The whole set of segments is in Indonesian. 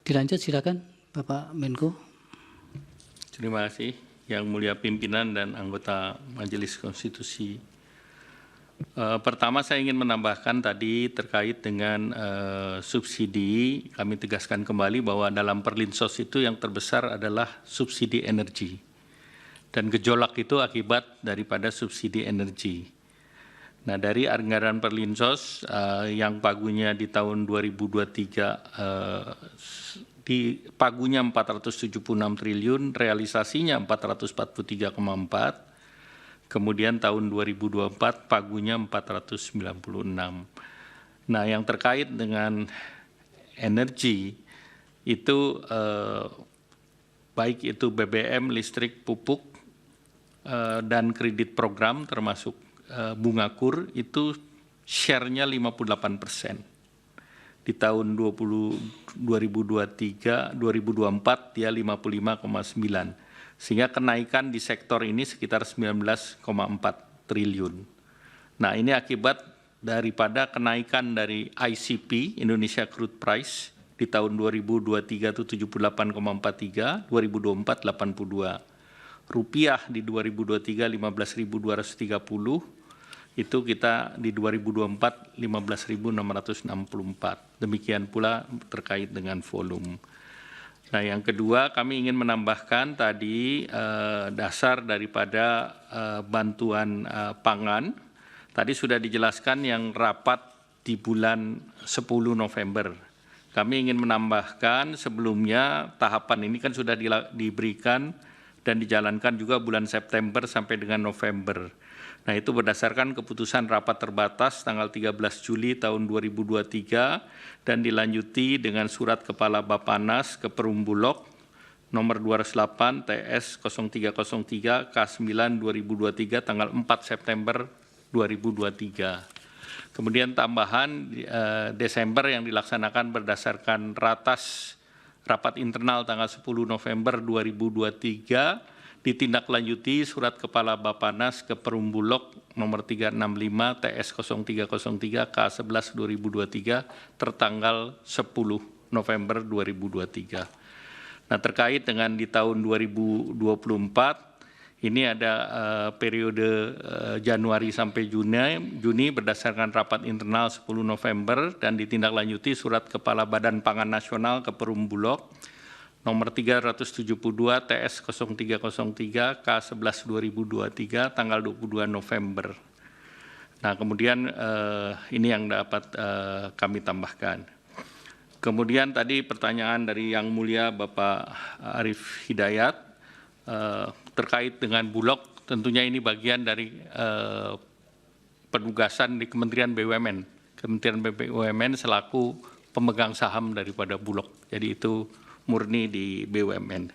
Dilanjut silakan Bapak Menko. Terima kasih Yang Mulia Pimpinan dan anggota Majelis Konstitusi. Pertama saya ingin menambahkan tadi terkait dengan subsidi, kami tegaskan kembali bahwa dalam Perlinsos itu yang terbesar adalah subsidi energi. Dan gejolak itu akibat daripada subsidi energi. Nah, dari anggaran Perlinsos yang pagunya di tahun 2023 di pagunya 476 triliun, realisasinya 443,4. Kemudian tahun 2024 pagunya 496. Nah, yang terkait dengan energi itu baik itu BBM, listrik, pupuk, dan kredit program termasuk bunga kur itu share-nya 58%. Di tahun 2023, 2024 dia 55,9. Sehingga kenaikan di sektor ini sekitar 19,4 triliun. Nah, ini akibat daripada kenaikan dari ICP, Indonesia Crude Price, di tahun 2023 itu 78,43, 2024 82. Rupiah di 2023 15.230, itu kita di 2024 15.664. Demikian pula terkait dengan volume. Nah, yang kedua kami ingin menambahkan tadi dasar daripada bantuan pangan. Tadi sudah dijelaskan yang rapat di bulan 10 November. Kami ingin menambahkan sebelumnya tahapan ini kan sudah diberikan dan dijalankan juga bulan September sampai dengan November. Nah, itu berdasarkan keputusan rapat terbatas tanggal 13 Juli tahun 2023 dan dilanjuti dengan surat Kepala Bappenas ke Perum Bulog nomor 208 TS 0303 K9 2023 tanggal 4 September 2023. Kemudian tambahan Desember yang dilaksanakan berdasarkan rapat internal tanggal 10 November 2023 ditindaklanjuti surat Kepala Bappenas ke Perum Bulog nomor 365 TS 0303 K11 2023 tertanggal 10 November 2023. Nah, terkait dengan di tahun 2024 ini ada periode Januari sampai Juni berdasarkan rapat internal 10 November dan ditindaklanjuti surat Kepala Badan Pangan Nasional ke Perum Bulog nomor 372 TS 0303 K11 2023 tanggal 22 November. Nah, kemudian ini yang dapat kami tambahkan. Kemudian tadi pertanyaan dari Yang Mulia Bapak Arief Hidayat terkait dengan Bulog, tentunya ini bagian dari penugasan di Kementerian BUMN. Kementerian BUMN selaku pemegang saham daripada Bulog. Jadi itu murni di BUMN.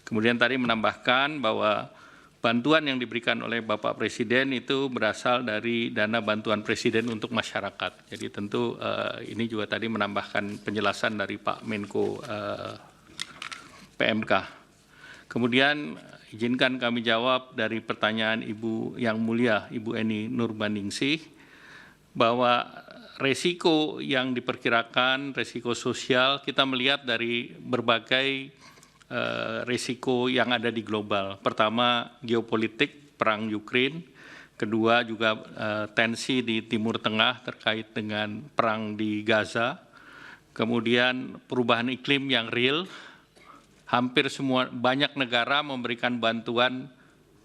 Kemudian tadi menambahkan bahwa bantuan yang diberikan oleh Bapak Presiden itu berasal dari dana bantuan Presiden untuk masyarakat. Jadi tentu ini juga tadi menambahkan penjelasan dari Pak Menko PMK. Kemudian izinkan kami jawab dari pertanyaan Ibu Yang Mulia, Ibu Eni Nurbaningsih, bahwa resiko yang diperkirakan, resiko sosial, kita melihat dari berbagai resiko yang ada di global. Pertama, geopolitik, perang Ukraina. Kedua, juga tensi di Timur Tengah terkait dengan perang di Gaza. Kemudian perubahan iklim yang real. Hampir banyak negara memberikan bantuan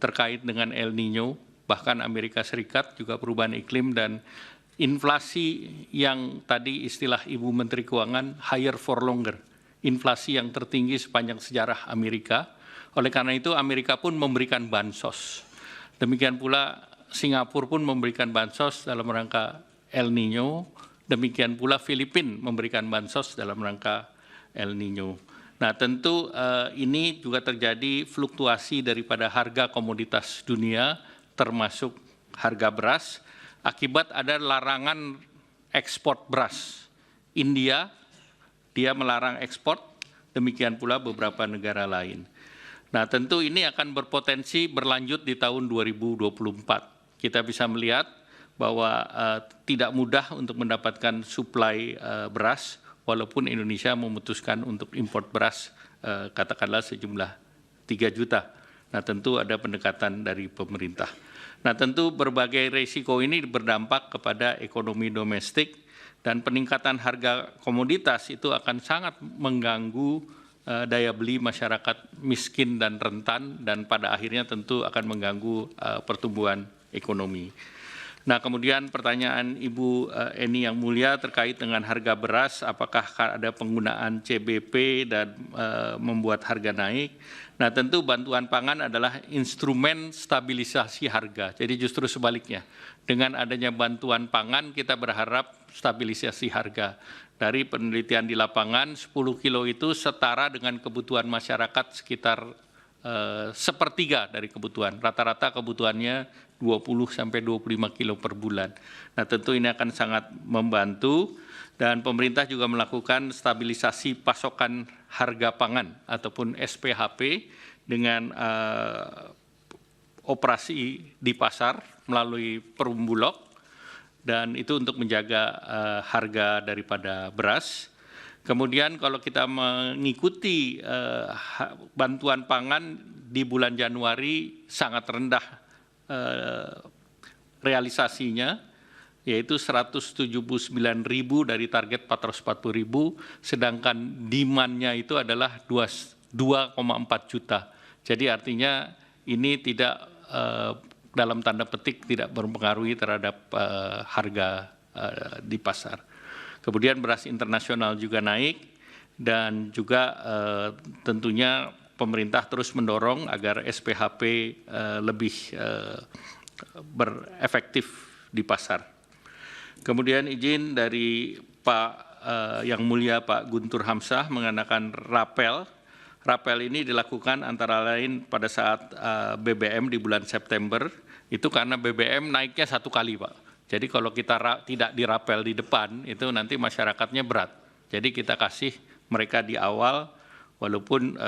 terkait dengan El Nino, bahkan Amerika Serikat juga perubahan iklim dan inflasi yang tadi istilah Ibu Menteri Keuangan higher for longer, inflasi yang tertinggi sepanjang sejarah Amerika. Oleh karena itu Amerika pun memberikan bansos. Demikian pula Singapura pun memberikan bansos dalam rangka El Nino. Demikian pula Filipina memberikan bansos dalam rangka El Nino. Nah, tentu ini juga terjadi fluktuasi daripada harga komoditas dunia termasuk harga beras. Akibat ada larangan ekspor beras. India, dia melarang ekspor, demikian pula beberapa negara lain. Nah, tentu ini akan berpotensi berlanjut di tahun 2024. Kita bisa melihat bahwa tidak mudah untuk mendapatkan suplai beras, walaupun Indonesia memutuskan untuk import beras katakanlah sejumlah 3 juta. Nah, tentu ada pendekatan dari pemerintah. Nah, tentu berbagai risiko ini berdampak kepada ekonomi domestik dan peningkatan harga komoditas itu akan sangat mengganggu daya beli masyarakat miskin dan rentan, dan pada akhirnya tentu akan mengganggu pertumbuhan ekonomi. Nah, kemudian pertanyaan Ibu Eni yang mulia terkait dengan harga beras, apakah ada penggunaan CBP dan membuat harga naik? Nah, tentu bantuan pangan adalah instrumen stabilisasi harga. Jadi justru sebaliknya, dengan adanya bantuan pangan kita berharap stabilisasi harga. Dari penelitian di lapangan, 10 kilo itu setara dengan kebutuhan masyarakat sekitar sepertiga dari kebutuhan. Rata-rata kebutuhannya 20 sampai 25 kilo per bulan. Nah, tentu ini akan sangat membantu, dan pemerintah juga melakukan stabilisasi pasokan harga pangan ataupun SPHP dengan operasi di pasar melalui Perum Bulog, dan itu untuk menjaga harga daripada beras. Kemudian kalau kita mengikuti bantuan pangan di bulan Januari sangat rendah realisasinya, yaitu 179.000 dari target 440.000, sedangkan demand-nya itu adalah 2,4 juta. Jadi artinya ini tidak dalam tanda petik tidak berpengaruhi terhadap harga di pasar. Kemudian beras internasional juga naik, dan juga tentunya pemerintah terus mendorong agar SPHP lebih berefektif di pasar. Kemudian izin dari Pak Yang Mulia Pak Guntur Hamzah mengenakan rapel. Rapel ini dilakukan antara lain pada saat BBM di bulan September, itu karena BBM naiknya 1 kali, Pak. Jadi kalau kita tidak dirapel di depan, itu nanti masyarakatnya berat. Jadi kita kasih mereka di awal, walaupun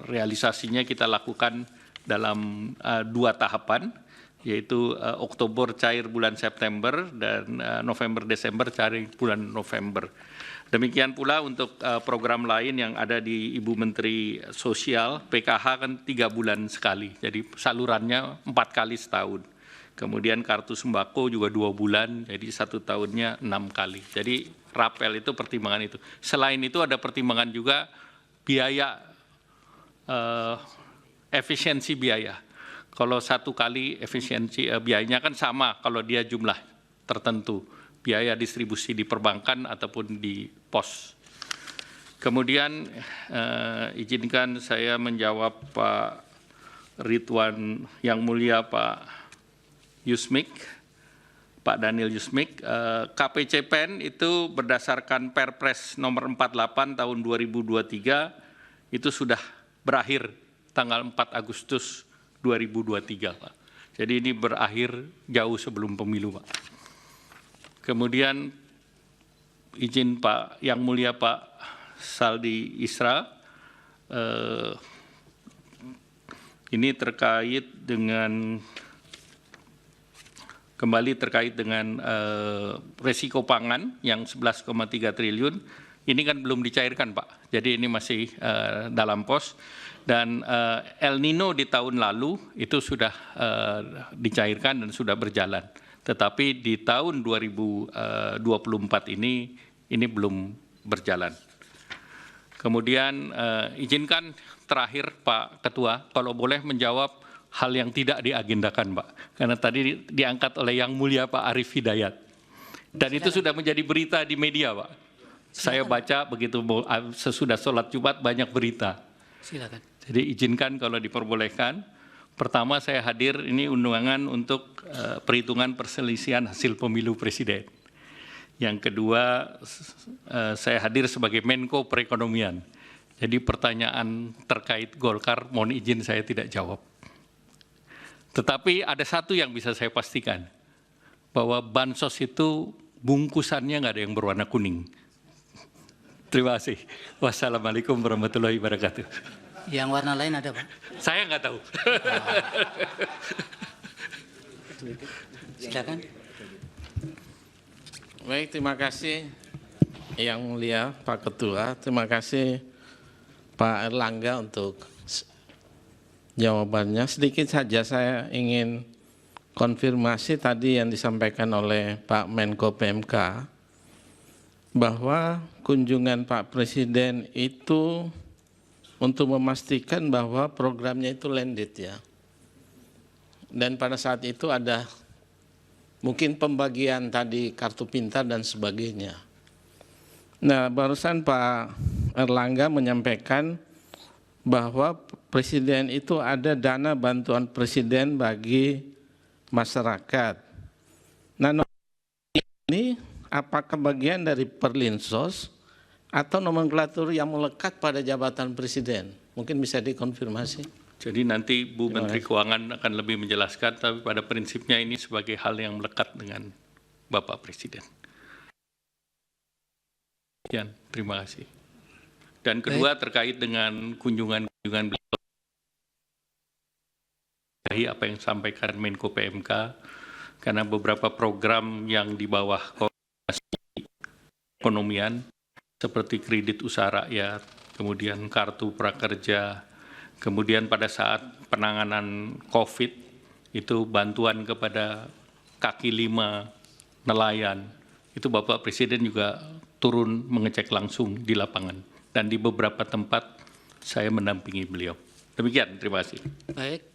realisasinya kita lakukan dalam 2 tahapan, yaitu Oktober cair bulan September dan November-Desember cair bulan November. Demikian pula untuk program lain yang ada di Ibu Menteri Sosial, PKH kan 3 bulan sekali, jadi salurannya 4 kali setahun. Kemudian kartu sembako juga 2 bulan, jadi 1 tahunnya 6 kali. Jadi rapel itu pertimbangan itu. Selain itu ada pertimbangan juga biaya, efisiensi biaya. Kalau 1 kali efisiensi biayanya kan sama kalau dia jumlah tertentu, biaya distribusi di perbankan ataupun di pos. Kemudian izinkan saya menjawab Pak Ridwan Yang Mulia Pak Yusmik, Pak Daniel Yusmik. KPCPEN itu berdasarkan Perpres nomor 48 tahun 2023 itu sudah berakhir tanggal 4 Agustus 2023, Pak. Jadi ini berakhir jauh sebelum pemilu, Pak. Kemudian izin Pak Yang Mulia Pak Saldi Isra, ini terkait dengan resiko pangan yang 11,3 triliun, ini kan belum dicairkan, Pak. Jadi ini masih dalam pos, dan El Nino di tahun lalu itu sudah dicairkan dan sudah berjalan. Tetapi di tahun 2024 ini belum berjalan. Kemudian izinkan terakhir Pak Ketua, kalau boleh menjawab hal yang tidak diagendakan, Pak. Karena tadi diangkat oleh Yang Mulia Pak Arief Hidayat. Dan itu sudah menjadi berita di media, Pak. Saya baca begitu sesudah sholat Jumat banyak berita. Silakan. Jadi izinkan kalau diperbolehkan. Pertama saya hadir ini undangan untuk perhitungan perselisihan hasil pemilu presiden. Yang kedua saya hadir sebagai Menko Perekonomian. Jadi pertanyaan terkait Golkar mohon izin saya tidak jawab. Tetapi ada satu yang bisa saya pastikan, bahwa bansos itu bungkusannya nggak ada yang berwarna kuning. Terima kasih. Wassalamualaikum warahmatullahi wabarakatuh. Yang warna lain ada, Pak? Saya nggak tahu. Silakan. Baik, terima kasih Yang Mulia Pak Ketua, terima kasih Pak Erlangga untuk jawabannya. Sedikit saja saya ingin konfirmasi tadi yang disampaikan oleh Pak Menko PMK, bahwa kunjungan Pak Presiden itu untuk memastikan bahwa programnya itu landed ya. Dan pada saat itu ada mungkin pembagian tadi kartu pintar dan sebagainya. Nah, barusan Pak Erlangga menyampaikan bahwa Presiden itu ada dana bantuan Presiden bagi masyarakat. Nah, ini apakah bagian dari Perlinsos atau nomenklatur yang melekat pada jabatan Presiden? Mungkin bisa dikonfirmasi. Jadi nanti Bu Menteri Keuangan akan lebih menjelaskan, tapi pada prinsipnya ini sebagai hal yang melekat dengan Bapak Presiden. Sekian, terima kasih. Dan kedua terkait dengan kunjungan beliau, apa yang disampaikan Menko PMK, karena beberapa program yang di bawah koordinasi ekonomian, seperti kredit usaha rakyat, kemudian kartu prakerja, kemudian pada saat penanganan COVID, itu bantuan kepada kaki lima nelayan, itu Bapak Presiden juga turun mengecek langsung di lapangan. Dan di beberapa tempat saya mendampingi beliau. Demikian, terima kasih. Baik,